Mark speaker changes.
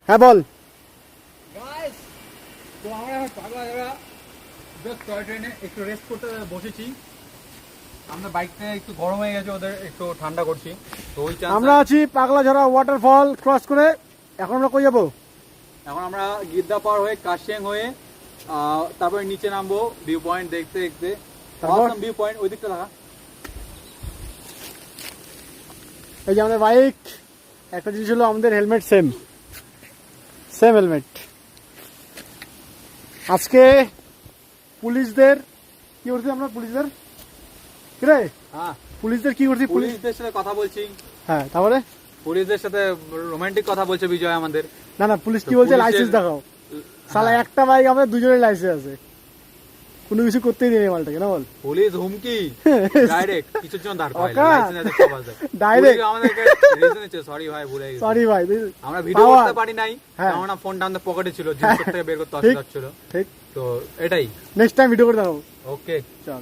Speaker 1: হ্যাঁ বল।
Speaker 2: গাইস তো আমরা এখন পাগলা ঝাড়া জাস্ট টয় ট্রেনে একটু রেস্ট করতে বসেছি। আমরা বাইকটা একটু গরম হয়ে গেছে, ওদের একটু ঠান্ডা করছি। তো ওই চান্স
Speaker 1: আমরা আছি পাগলাঝরা ওয়াটারফল ক্রস করে। এখন আমরা কই যাবো?
Speaker 2: এখন আমরা গিদ্দা পার হয়ে কাশিয়াং হয়ে তারপরে নিচে নামবো ভিউ পয়েন্ট দেখতে দেখতে।
Speaker 1: তারপর
Speaker 2: ভিউ পয়েন্ট ওই দিকটা লাগা।
Speaker 1: এই যে আমাদের বাইক, একটা জিনিস হলো আমাদের হেলমেট সেম হেলমেট। আজকে পুলিশদের কি করছি আমরা? পুলিশদের কিরে
Speaker 2: হ্যাঁ,
Speaker 1: পুলিশদের কি করছি?
Speaker 2: পুলিশদের সাথে কথা বলছি।
Speaker 1: হ্যাঁ তারপরে
Speaker 2: পুলিশদের সাথে রোমান্টিক কথা বলছে বিজয় আমাদের।
Speaker 1: না পুলিশ কি
Speaker 2: তো
Speaker 1: বলছে?
Speaker 2: পুলিশের-
Speaker 1: লাইসেন্স দেখাও। সালা
Speaker 2: হ্যাঁ।
Speaker 1: একটা বাইক আমাদের দুজনের লাইসেন্স আছে, কোনো কিছু করতেই নেই মালটাকে, না বল?
Speaker 2: পুলিশ হুমকি ডাইরেক্ট কিছুর জন্য দাঁড় করাইলো,
Speaker 1: ওকা।
Speaker 2: লাইসেন্স দেখতে পাবে।
Speaker 1: Direct।
Speaker 2: পুলিশ আমাদেরকে রিজন দিচ্ছে, সরি ভাই ভুলে গেছি।
Speaker 1: সরি ভাই,
Speaker 2: আমরা ভিডিও
Speaker 1: Power।
Speaker 2: করতে পারি নাই,
Speaker 1: হ্যাঁ।
Speaker 2: কারণ ফোনটা আমাদের পকেটে ছিল, জিনিস থেকে বের করতে
Speaker 1: ঠিক।
Speaker 2: অসুবিধা হচ্ছিল।
Speaker 1: ঠিক,
Speaker 2: তো এটাই।
Speaker 1: নেক্সট টাইম ভিডিও করে দেখাবো।
Speaker 2: ওকে
Speaker 1: চল।